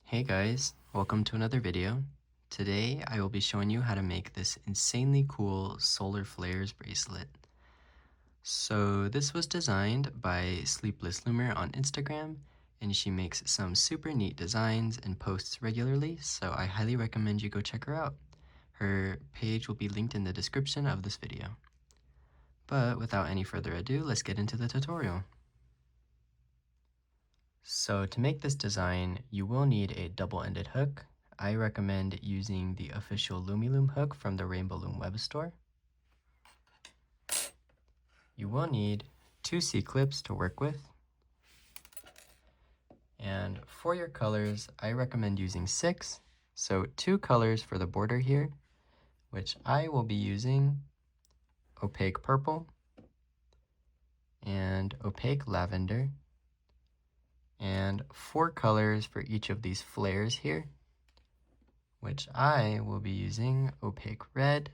Hey guys, welcome to another video. Today I will be showing you how to make this insanely cool solar flares bracelet. So this was designed by Sleepless Loomer on Instagram, and she makes some super neat designs and posts regularly, so I highly recommend you go check her out. Her page will be linked in the description of this video. But without any further ado, let's get into the tutorial. So to make this design, you will need a double-ended hook. I recommend using the official Loom hook from the Rainbow Loom web store. You will need 2 C-clips to work with. And for your colors, I recommend using 6. So 2 colors for the border here, which I will be using opaque purple and opaque lavender, and 4 colors for each of these flares here, which I will be using opaque red,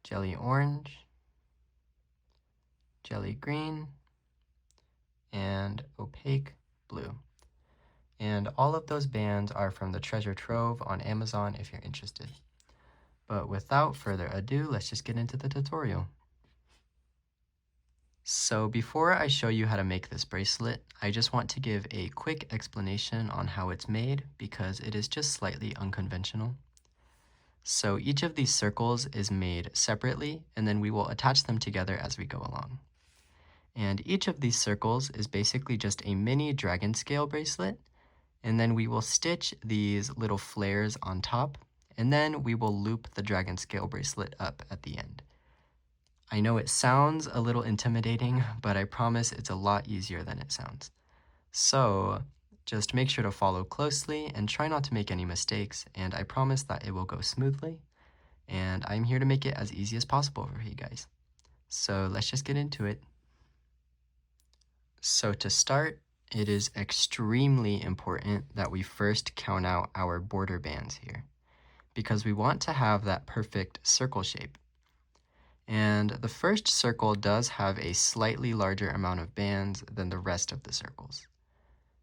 jelly orange, jelly green, and opaque blue. And all of those bands are from the Treasure Trove on Amazon if you're interested. But without further ado, let's just get into the tutorial. So before I show you how to make this bracelet, I just want to give a quick explanation on how it's made because it is just slightly unconventional. So each of these circles is made separately, and then we will attach them together as we go along. And each of these circles is basically just a mini dragonscale bracelet, and then we will stitch these little flares on top, and then we will loop the dragonscale bracelet up at the end. I know it sounds a little intimidating, but I promise it's a lot easier than it sounds. So just make sure to follow closely and try not to make any mistakes, and I promise that it will go smoothly, and I'm here to make it as easy as possible for you guys. So let's just get into it. So to start, it is extremely important that we first count out our border bands here, because we want to have that perfect circle shape. And the first circle does have a slightly larger amount of bands than the rest of the circles.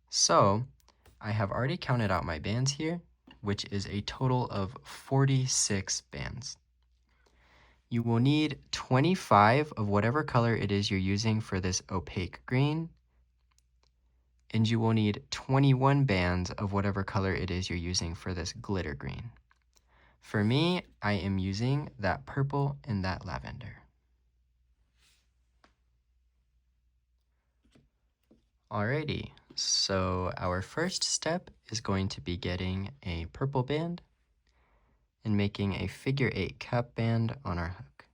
So I have already counted out my bands here, which is a total of 46 bands. You will need 25 of whatever color it is you're using for this opaque green, and you will need 21 bands of whatever color it is you're using for this glitter green. For me, I am using that purple and that lavender. Alrighty, so our first step is going to be getting a purple band and making a figure 8 cap band on our hook.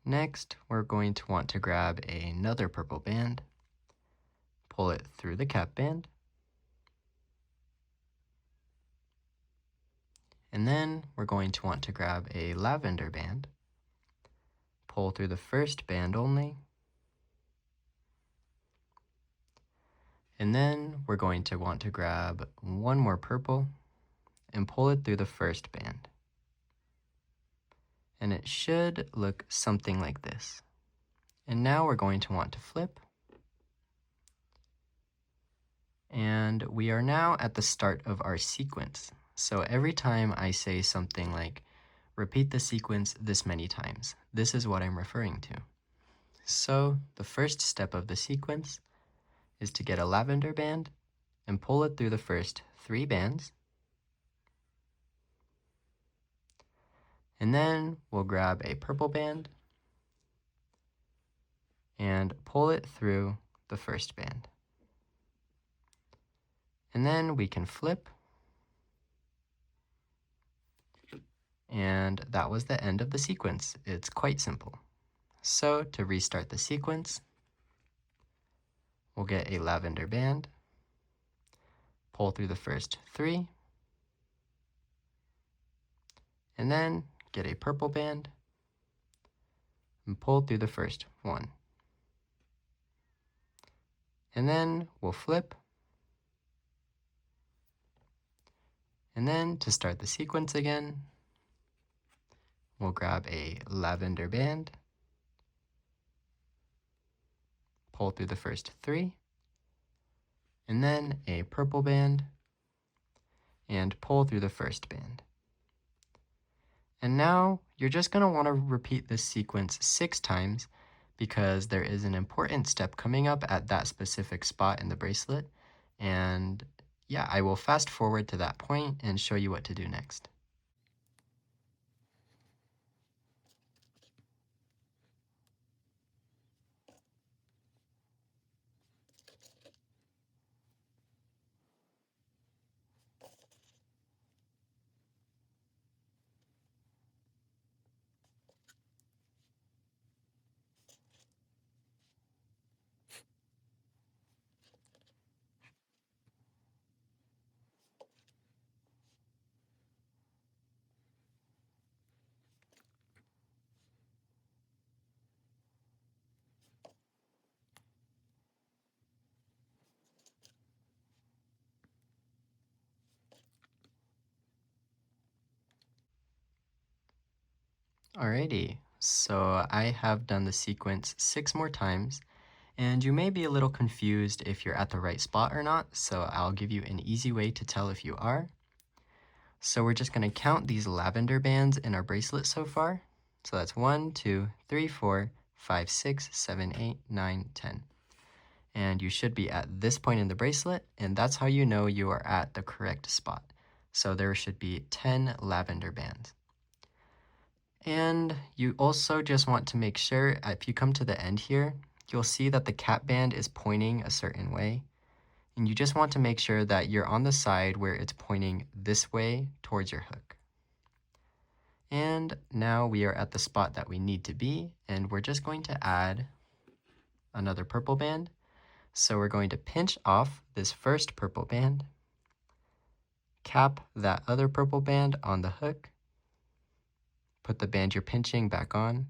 Next, we're going to want to grab another purple band, pull it through the cap band, and then we're going to want to grab a lavender band, pull through the first band only, and then we're going to want to grab one more purple and pull it through the first band. And it should look something like this. And now we're going to want to flip. And we are now at the start of our sequence. So every time I say something like, repeat the sequence this many times, this is what I'm referring to. So the first step of the sequence is to get a lavender band and pull it through the first 3 bands. And then we'll grab a purple band and pull it through the first band. And then we can flip. And that was the end of the sequence. It's quite simple. So to restart the sequence, we'll get a lavender band, pull through the first 3, and then get a purple band and pull through the first 1. And then we'll flip. And then to start the sequence again, we'll grab a lavender band, pull through the first 3, and then a purple band, and pull through the first band. And now you're just going to want to repeat this sequence 6 times because there is an important step coming up at that specific spot in the bracelet. And yeah, I will fast forward to that point and show you what to do next. Alrighty, so I have done the sequence 6 more times, and you may be a little confused if you're at the right spot or not, so I'll give you an easy way to tell if you are. So we're just going to count these lavender bands in our bracelet so far. So that's 1, 2, 3, 4, 5, 6, 7, 8, 9, 10. And you should be at this point in the bracelet, and that's how you know you are at the correct spot. So there should be 10 lavender bands. And you also just want to make sure, if you come to the end here, you'll see that the cap band is pointing a certain way. And you just want to make sure that you're on the side where it's pointing this way towards your hook. And now we are at the spot that we need to be, and we're just going to add another purple band. So we're going to pinch off this first purple band, cap that other purple band on the hook, put the band you're pinching back on,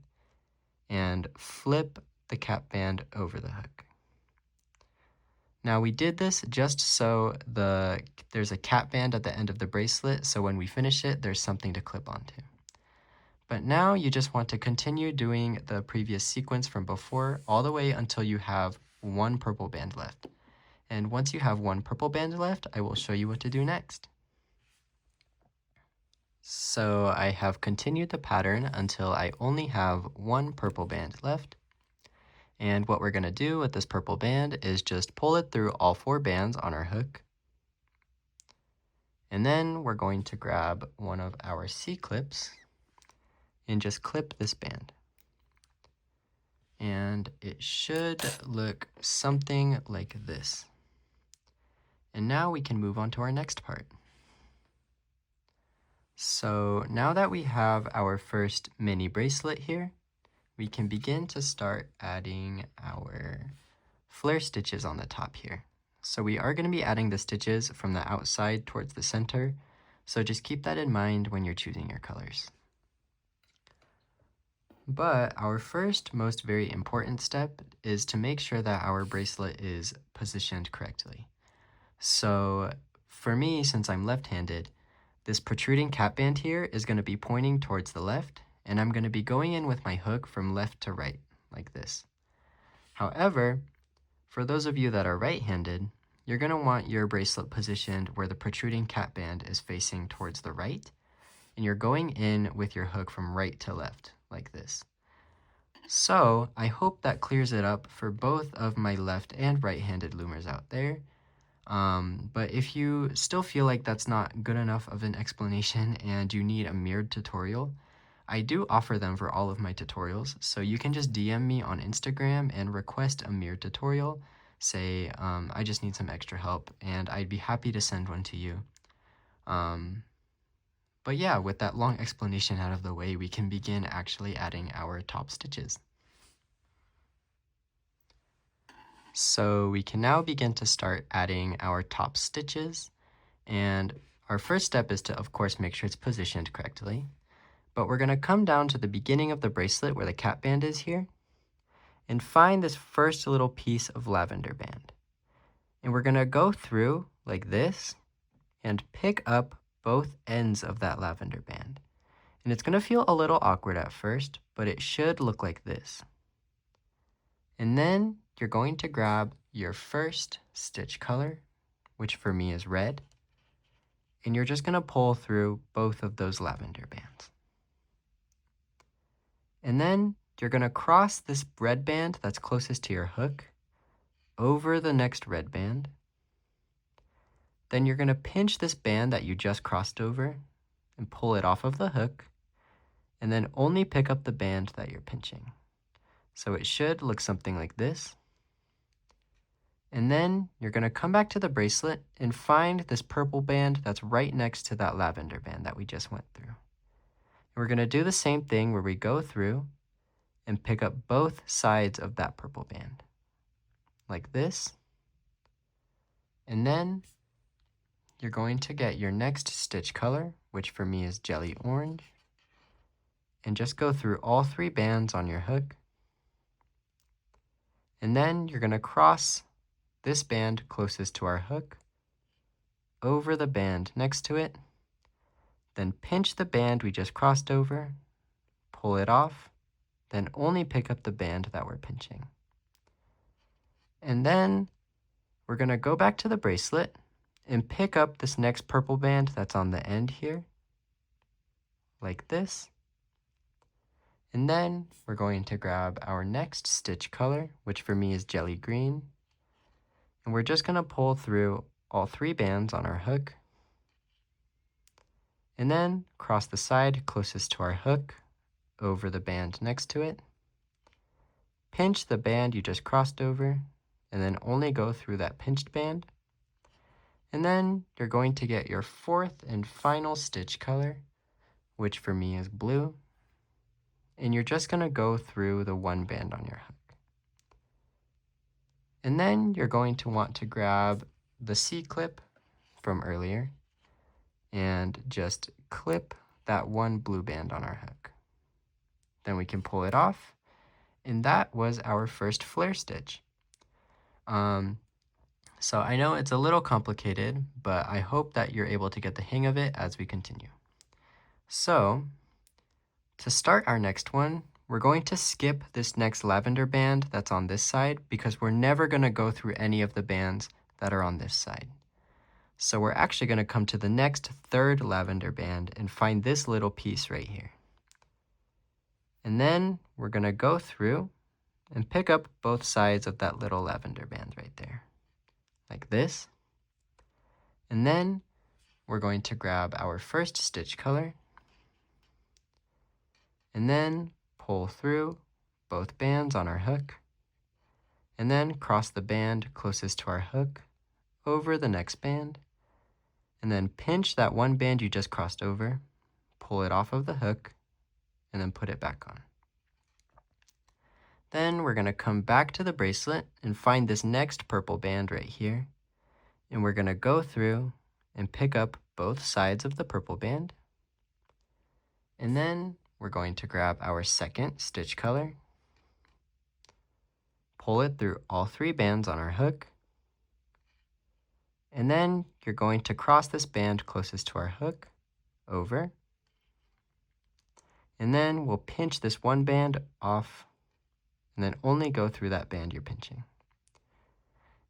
and flip the cap band over the hook. Now we did this just so there's a cap band at the end of the bracelet, so when we finish it, there's something to clip onto. But now you just want to continue doing the previous sequence from before all the way until you have 1 purple band left. And once you have 1 purple band left, I will show you what to do next. So I have continued the pattern until I only have 1 purple band left. And what we're going to do with this purple band is just pull it through all 4 bands on our hook. And then we're going to grab one of our C-clips and just clip this band. And it should look something like this. And now we can move on to our next part. So now that we have our first mini bracelet here, we can begin to start adding our flare stitches on the top here. So we are going to be adding the stitches from the outside towards the center, so just keep that in mind when you're choosing your colors. But our first most very important step is to make sure that our bracelet is positioned correctly. So for me, since I'm left-handed, this protruding cap band here is going to be pointing towards the left, and I'm going to be going in with my hook from left to right, like this. However, for those of you that are right-handed, you're going to want your bracelet positioned where the protruding cap band is facing towards the right, and you're going in with your hook from right to left, like this. So I hope that clears it up for both of my left and right-handed loomers out there. But if you still feel like that's not good enough of an explanation and you need a mirrored tutorial, I do offer them for all of my tutorials, so you can just DM me on Instagram and request a mirrored tutorial. Say, I just need some extra help, and I'd be happy to send one to you. But yeah, with that long explanation out of the way, we can begin actually adding our top stitches. So we can now begin to start adding our top stitches, and our first step is to, of course, make sure it's positioned correctly. But we're going to come down to the beginning of the bracelet where the cap band is here, and find this first little piece of lavender band. And we're going to go through like this and pick up both ends of that lavender band. And it's going to feel a little awkward at first, but it should look like this. And then you're going to grab your first stitch color which for me is red, and you're just going to pull through both of those lavender bands. And then you're going to cross this red band that's closest to your hook over the next red band. Then you're going to pinch this band that you just crossed over and pull it off of the hook, and then only pick up the band that you're pinching. So it should look something like this. And then you're going to come back to the bracelet and find this purple band that's right next to that lavender band that we just went through. And we're going to do the same thing where we go through and pick up both sides of that purple band, like this. And then you're going to get your next stitch color, which for me is jelly orange, and just go through all 3 bands on your hook. And then you're going to cross this band closest to our hook over the band next to it, then pinch the band we just crossed over, pull it off, then only pick up the band that we're pinching. And then we're going to go back to the bracelet and pick up this next purple band that's on the end here, like this. And then we're going to grab our next stitch color, which for me is jelly green, and we're just going to pull through all 3 bands on our hook, and then cross the side closest to our hook over the band next to it, pinch the band you just crossed over, and then only go through that pinched band. And then you're going to get your 4th and final stitch color, which for me is blue, and you're just going to go through the 1 band on your hook. And then you're going to want to grab the C-clip from earlier and just clip that 1 blue band on our hook. Then we can pull it off, and that was our first flare stitch. So I know it's a little complicated, but I hope that you're able to get the hang of it as we continue. So to start our next one, we're going to skip this next lavender band that's on this side because we're never going to go through any of the bands that are on this side. So we're actually going to come to the next 3rd lavender band and find this little piece right here. And then we're going to go through and pick up both sides of that little lavender band right there, like this. And then we're going to grab our first stitch color and then pull through both bands on our hook, and then cross the band closest to our hook over the next band, and then pinch that 1 band you just crossed over, pull it off of the hook, and then put it back on. Then we're going to come back to the bracelet and find this next purple band right here, and we're going to go through and pick up both sides of the purple band, and then we're going to grab our 2nd stitch color, pull it through all 3 bands on our hook, and then you're going to cross this band closest to our hook over, and then we'll pinch this 1 band off, and then only go through that band you're pinching.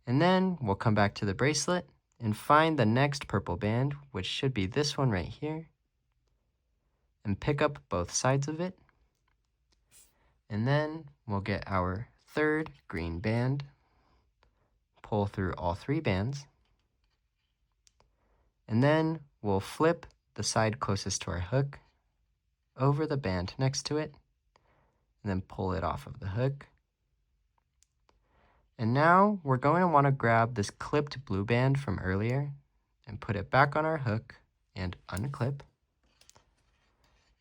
And then we'll come back to the bracelet and find the next purple band, which should be this one right here, and pick up both sides of it. And then we'll get our 3rd green band, pull through all 3 bands, and then we'll flip the side closest to our hook over the band next to it, and then pull it off of the hook. And now we're going to want to grab this clipped blue band from earlier and put it back on our hook and unclip.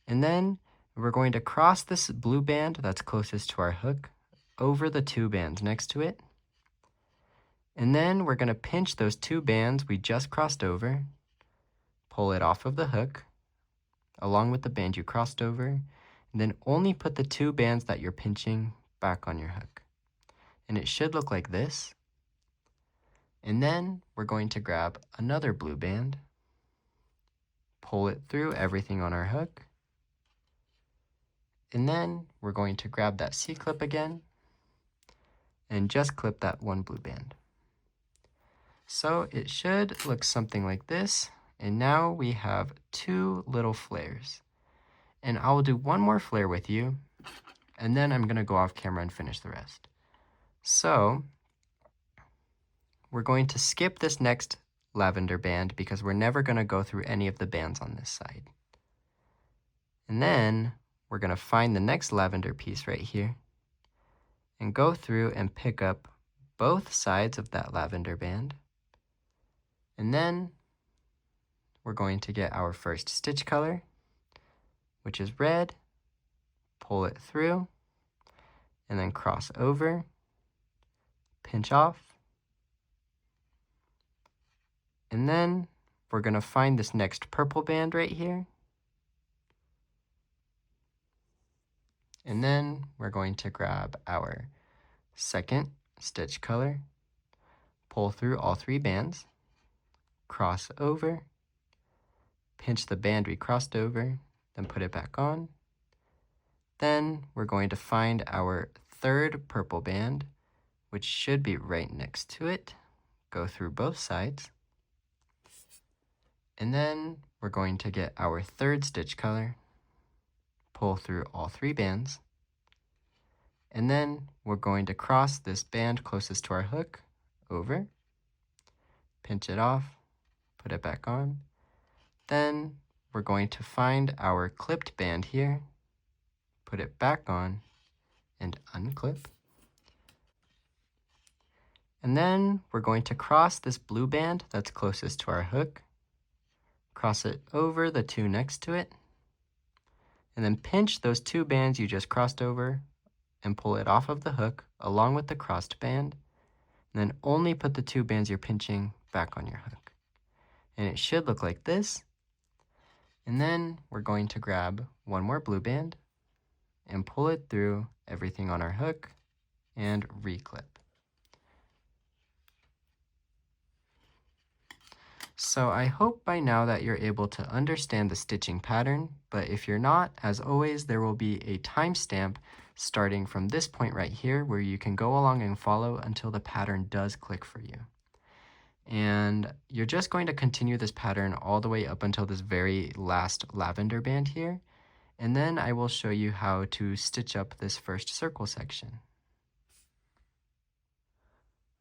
And then we're going to cross this blue band that's closest to our hook over the 2 bands next to it. And then we're going to pinch those 2 bands we just crossed over, pull it off of the hook, along with the band you crossed over, and then only put the 2 bands that you're pinching back on your hook. And it should look like this. And then we're going to grab another blue band, pull it through everything on our hook, and then we're going to grab that C-clip again and just clip that 1 blue band. So it should look something like this. And now we have 2 little flares. And I will do one more flare with you, and then I'm going to go off camera and finish the rest. So we're going to skip this next lavender band because we're never going to go through any of the bands on this side. And then we're going to find the next lavender piece right here and go through and pick up both sides of that lavender band. And then we're going to get our first stitch color, which is red, pull it through, and then cross over, pinch off, and then we're going to find this next purple band right here, and then we're going to grab our second stitch color, pull through all 3 bands, cross over, pinch the band we crossed over, then put it back on. Then we're going to find our third purple band, which should be right next to it. Go through both sides. And then we're going to get our third stitch color, pull through all 3 bands, and then we're going to cross this band closest to our hook over, pinch it off, put it back on. Then we're going to find our clipped band here, put it back on, and unclip. And then we're going to cross this blue band that's closest to our hook, cross it over the 2 next to it, and then pinch those 2 bands you just crossed over and pull it off of the hook along with the crossed band, and then only put the 2 bands you're pinching back on your hook. And it should look like this. And then we're going to grab one more blue band and pull it through everything on our hook and reclip. So I hope by now that you're able to understand the stitching pattern, but if you're not, as always, there will be a timestamp starting from this point right here where you can go along and follow until the pattern does click for you. And you're just going to continue this pattern all the way up until this very last lavender band here, and then I will show you how to stitch up this first circle section.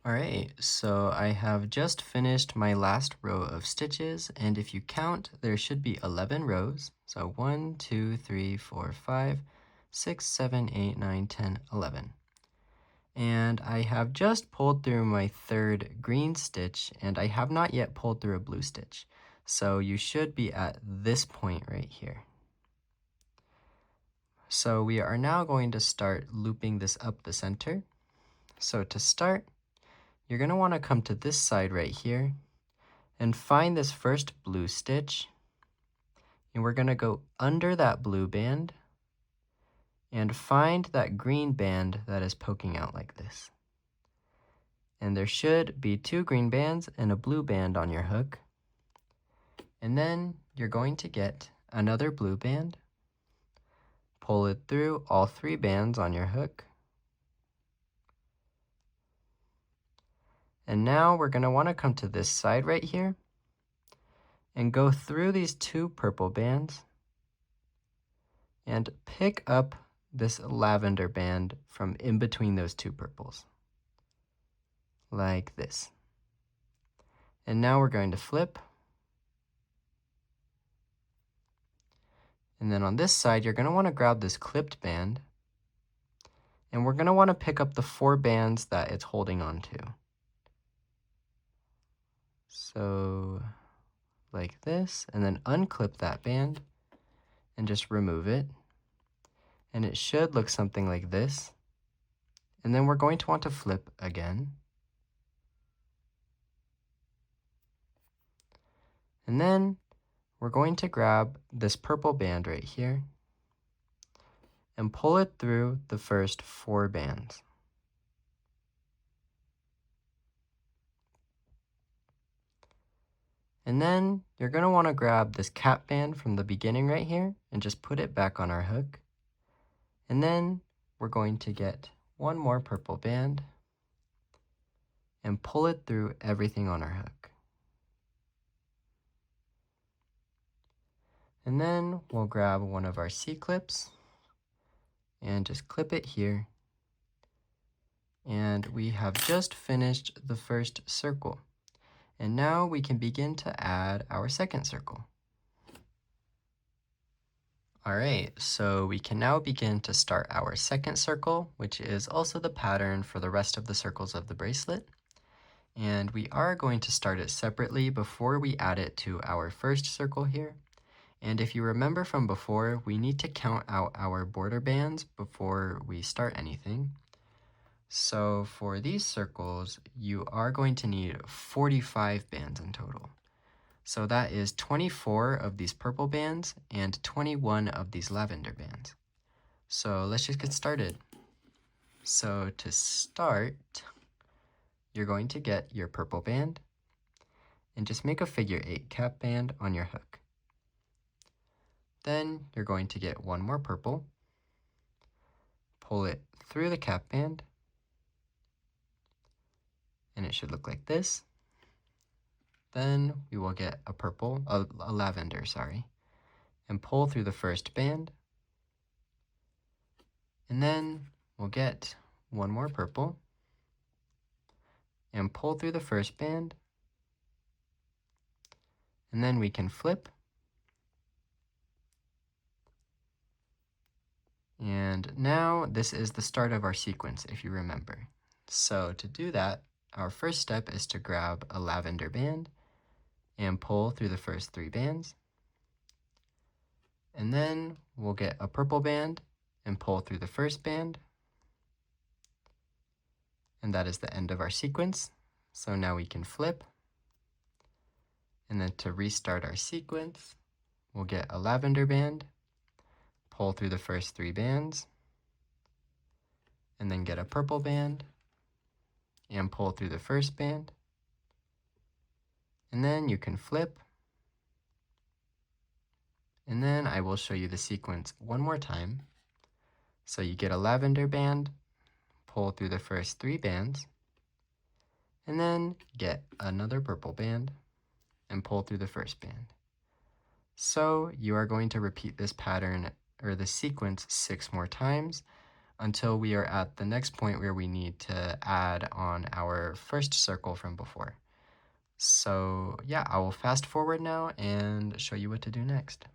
Alright, so I have just finished my last row of stitches, and if you count, there should be 11 rows. So 1, 2, 3, 4, 5, 6, 7, 8, 9, 10, 11. And I have just pulled through my third green stitch, and I have not yet pulled through a blue stitch. So you should be at this point right here. So we are now going to start looping this up the center. So to start, you're going to want to come to this side right here and find this first blue stitch, and we're going to go under that blue band and find that green band that is poking out like this. And there should be 2 green bands and a blue band on your hook. And then you're going to get another blue band, pull it through all 3 bands on your hook. And now we're going to want to come to this side right here and go through these 2 purple bands and pick up this lavender band from in between those 2 purples, like this. And now we're going to flip. And then on this side, you're going to want to grab this clipped band, and we're going to want to pick up the 4 bands that it's holding on to. So like this, and then unclip that band and just remove it. And it should look something like this. And then we're going to want to flip again. And then we're going to grab this purple band right here and pull it through the first 4 bands. And then you're going to want to grab this cap band from the beginning right here and just put it back on our hook. And then we're going to get one more purple band and pull it through everything on our hook. And then we'll grab one of our C-clips and just clip it here. And we have just finished the first circle. And now we can begin to add our second circle. All right, so we can now begin to start our second circle, which is also the pattern for the rest of the circles of the bracelet. And we are going to start it separately before we add it to our first circle here. And if you remember from before, we need to count out our border bands before we start anything. So for these circles, you are going to need 45 bands in total. So that is 24 of these purple bands and 21 of these lavender bands. So let's just get started. So to start, you're going to get your purple band and just make a figure 8 cap band on your hook. Then you're going to get one more purple, pull it through the cap band, and it should look like this. Then we will get a lavender, and pull through the first band. And then we'll get one more purple and pull through the first band. And then we can flip. And now this is the start of our sequence, if you remember. So to do that, our first step is to grab a lavender band and pull through the first 3 bands. And then we'll get a purple band and pull through the first band. And that is the end of our sequence. So now we can flip. And then to restart our sequence, we'll get a lavender band, pull through the first 3 bands, and then get a purple band and pull through the first band. And then you can flip. And then I will show you the sequence one more time. So you get a lavender band, pull through the first 3 bands, and then get another purple band and pull through the first band. So you are going to repeat this pattern or the sequence 6 more times until we are at the next point where we need to add on our first circle from before. So yeah, I will fast forward now and show you what to do next.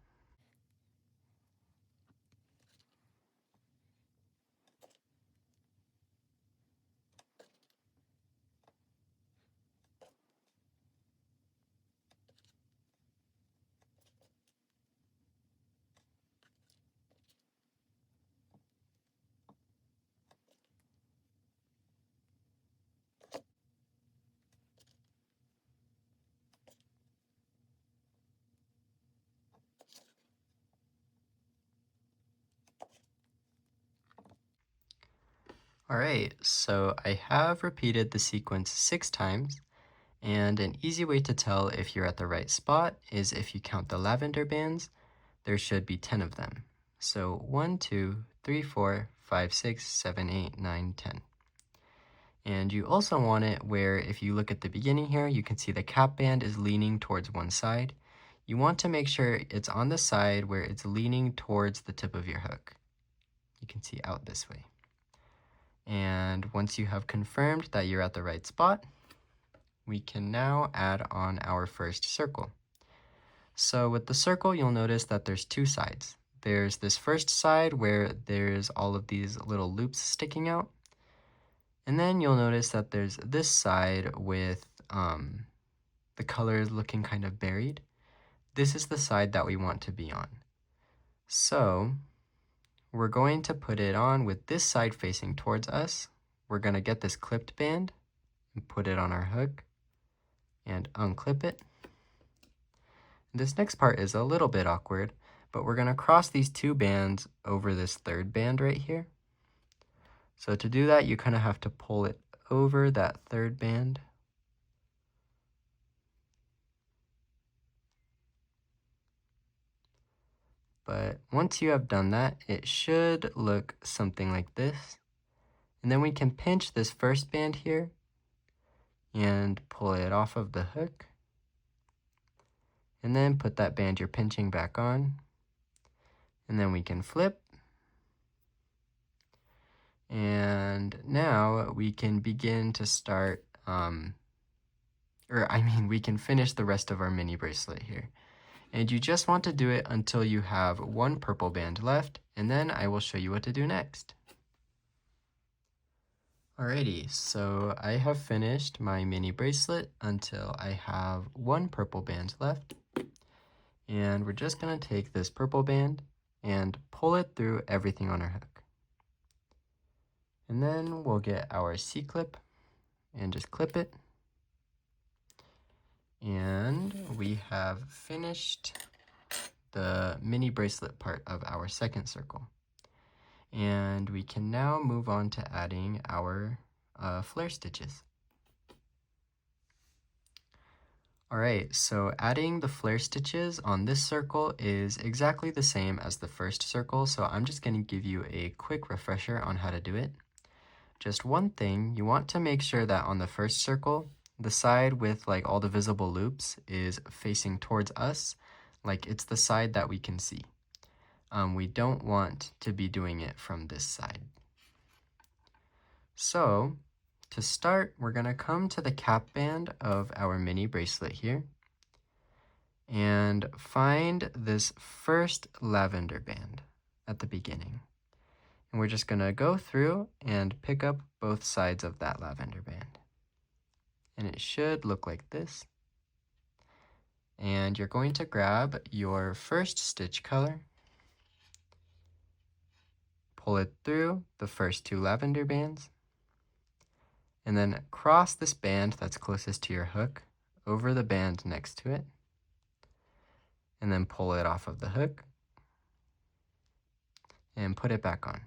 All right, so I have repeated the sequence 6 times, and an easy way to tell if you're at the right spot is if you count the lavender bands, there should be 10 of them. So 1, 2, 3, 4, 5, 6, 7, 8, 9, 10. And you also want it where if you look at the beginning here, you can see the cap band is leaning towards one side. You want to make sure it's on the side where it's leaning towards the tip of your hook. You can see out this way. And once you have confirmed that you're at the right spot, we can now add on our first circle. So with the circle, you'll notice that there's 2 sides. There's this first side where there's all of these little loops sticking out. And then you'll notice that there's this side with the colors looking kind of buried. This is the side that we want to be on. So we're going to put it on with this side facing towards us. We're going to get this clipped band and put it on our hook and unclip it. This next part is a little bit awkward, but we're going to cross these 2 bands over this 3rd band right here. So to do that, you kind of have to pull it over that 3rd band. But once you have done that, it should look something like this. And then we can pinch this first band here and pull it off of the hook. And then put that band you're pinching back on. And then we can flip. And now we can begin to start, we can finish the rest of our mini bracelet here. And you just want to do it until you have one purple band left, and then I will show you what to do next. Alrighty, so I have finished my mini bracelet until I have one purple band left. And we're just going to take this purple band and pull it through everything on our hook. And then we'll get our C-clip and just clip it. And we have finished the mini bracelet part of our second circle. And we can now move on to adding our flare stitches. Alright, so adding the flare stitches on this circle is exactly the same as the first circle, so I'm just going to give you a quick refresher on how to do it. Just one thing, you want to make sure that on the first circle, the side with like all the visible loops is facing towards us, like it's the side that we can see. We don't want to be doing it from this side. So, to start, we're going to come to the cap band of our mini bracelet here and find this first lavender band at the beginning. And we're just going to go through and pick up both sides of that lavender band. And it should look like this. And you're going to grab your first stitch color, pull it through the first two lavender bands, and then cross this band that's closest to your hook over the band next to it, and then pull it off of the hook and put it back on.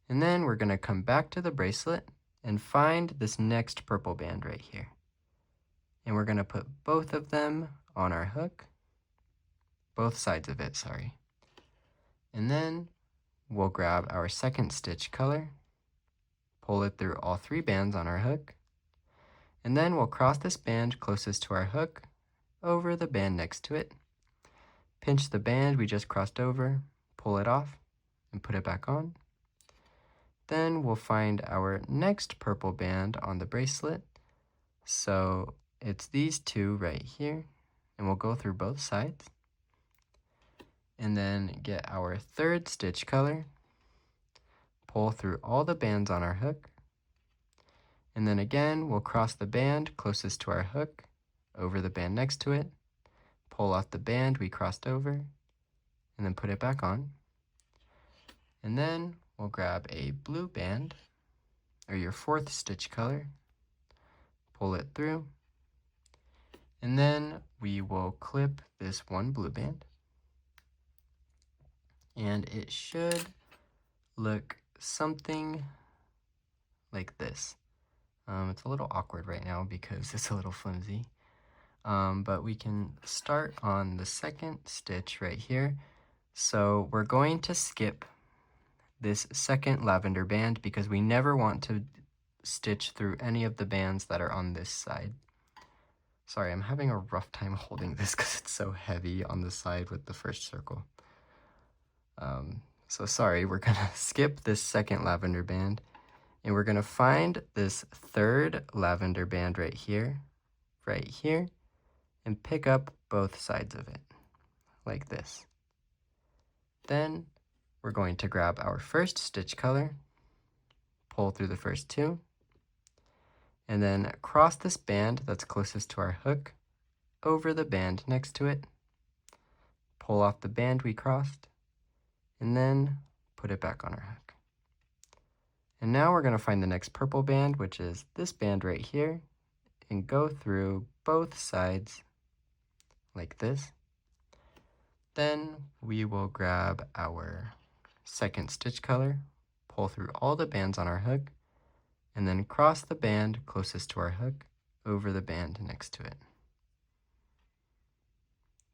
And then we're going to come back to the bracelet and find this next purple band right here. And we're going to put both of them on our hook, both sides of it, sorry. And then we'll grab our second stitch color, pull it through all three bands on our hook, and then we'll cross this band closest to our hook over the band next to it, pinch the band we just crossed over, pull it off, and put it back on. Then we'll find our next purple band on the bracelet. So it's these two right here, and we'll go through both sides. And then get our third stitch color, pull through all the bands on our hook, and then again we'll cross the band closest to our hook over the band next to it, pull off the band we crossed over, and then put it back on. And then we'll grab a blue band, or your fourth stitch color, pull it through, and then we will clip this one blue band. And it should look something like this. It's a little awkward right now because it's a little flimsy. But we can start on the second stitch right here. So we're going to skip this second lavender band because we never want to stitch through any of the bands that are on this side. Sorry, I'm having a rough time holding this because it's so heavy on the side with the first circle. So sorry, we're gonna skip this second lavender band, and we're gonna find this third lavender band right here, and pick up both sides of it, like this. Then we're going to grab our first stitch color, pull through the first two, and then cross this band that's closest to our hook over the band next to it, pull off the band we crossed, and then put it back on our hook. And now we're going to find the next purple band, which is this band right here, and go through both sides like this. Then we will grab our second stitch color, pull through all the bands on our hook, and then cross the band closest to our hook over the band next to it.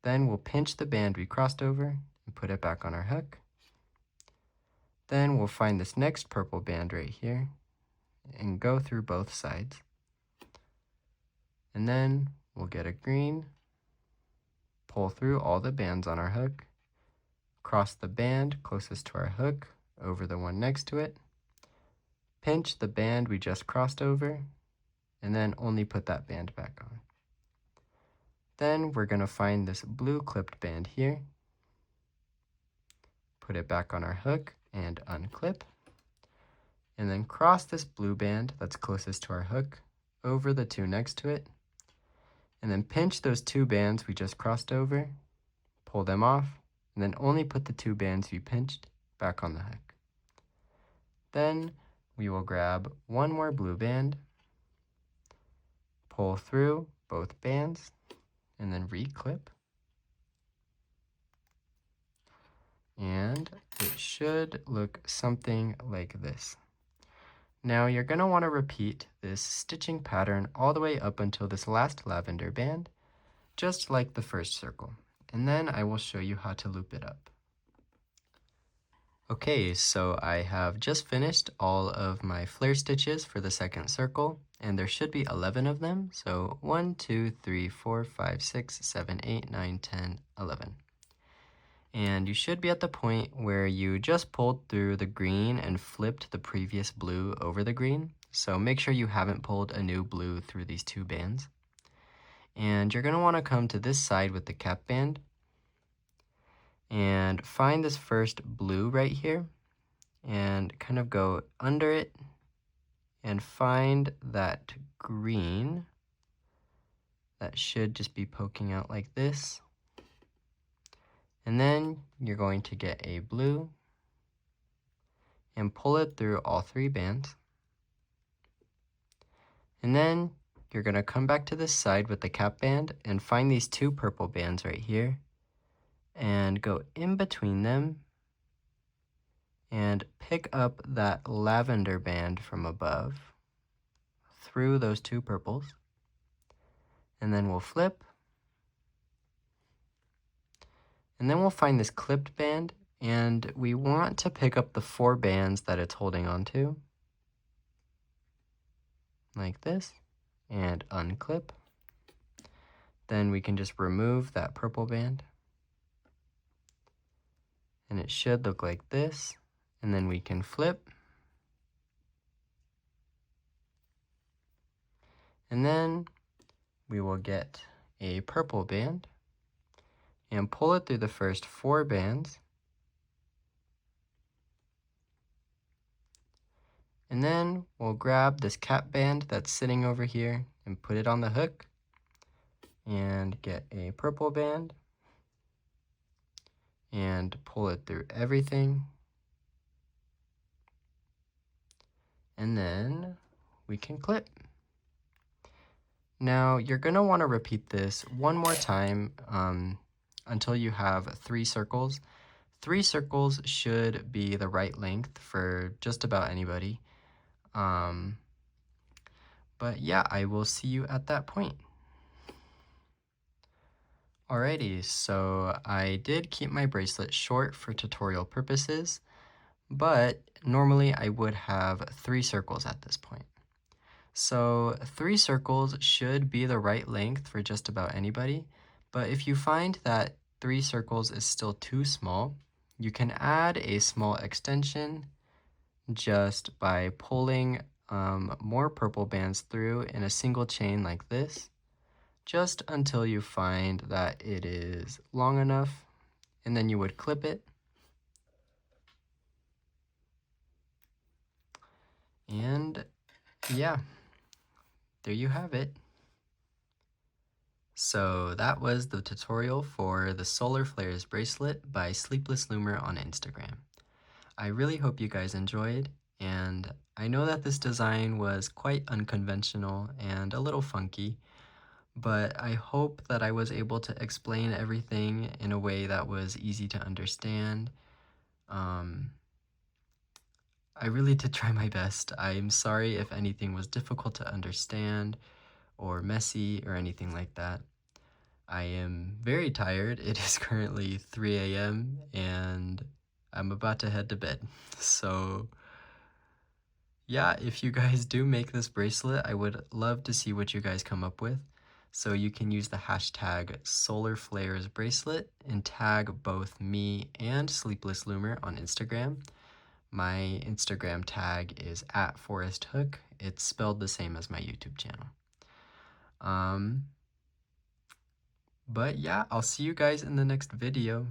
Then we'll pinch the band we crossed over and put it back on our hook. Then we'll find this next purple band right here and go through both sides. And then we'll get a green, pull through all the bands on our hook, cross the band closest to our hook over the one next to it, pinch the band we just crossed over, and then only put that band back on. Then we're going to find this blue clipped band here, put it back on our hook and unclip, and then cross this blue band that's closest to our hook over the two next to it, and then pinch those two bands we just crossed over, pull them off, and then only put the two bands you pinched back on the hook. Then we will grab one more blue band, pull through both bands, and then re-clip. And it should look something like this. Now you're going to want to repeat this stitching pattern all the way up until this last lavender band, just like the first circle. And then I will show you how to loop it up. Okay, so I have just finished all of my flare stitches for the second circle, and there should be 11 of them. So 1, 2, 3, 4, 5, 6, 7, 8, 9, 10, 11. And you should be at the point where you just pulled through the green and flipped the previous blue over the green. So make sure you haven't pulled a new blue through these two bands. And you're going to want to come to this side with the cap band and find this first blue right here and kind of go under it and find that green that should just be poking out like this. And then you're going to get a blue and pull it through all three bands. And then you're going to come back to this side with the cap band and find these two purple bands right here and go in between them and pick up that lavender band from above through those two purples. And then we'll flip. And then we'll find this clipped band, and we want to pick up the 4 bands that it's holding on to, like this, and unclip. Then we can just remove that purple band, and it should look like this, and then we can flip. And then we will get a purple band and pull it through the first 4 bands. And then we'll grab this cap band that's sitting over here and put it on the hook and get a purple band and pull it through everything. And then we can clip. Now you're going to want to repeat this one more time until you have 3 circles. 3 circles should be the right length for just about anybody. But yeah, I will see you at that point. Alrighty, so I did keep my bracelet short for tutorial purposes, but normally I would have 3 circles at this point. So 3 circles should be the right length for just about anybody, but if you find that 3 circles is still too small, you can add a small extension just by pulling more purple bands through in a single chain like this, just until you find that it is long enough, and then you would clip it. And yeah, there you have it. So that was the tutorial for the Solar Flares bracelet by Sleepless Loomer on Instagram. I really hope you guys enjoyed, and I know that this design was quite unconventional and a little funky, but I hope that I was able to explain everything in a way that was easy to understand. I really did try my best. I'm sorry if anything was difficult to understand or messy or anything like that. I am very tired. It is currently 3 a.m. and I'm about to head to bed. So yeah, if you guys do make this bracelet, I would love to see what you guys come up with. So you can use the hashtag SolarFlaresBracelet and tag both me and Sleepless Loomer on Instagram. My Instagram tag is @foresthook. It's spelled the same as my YouTube channel. But yeah, I'll see you guys in the next video.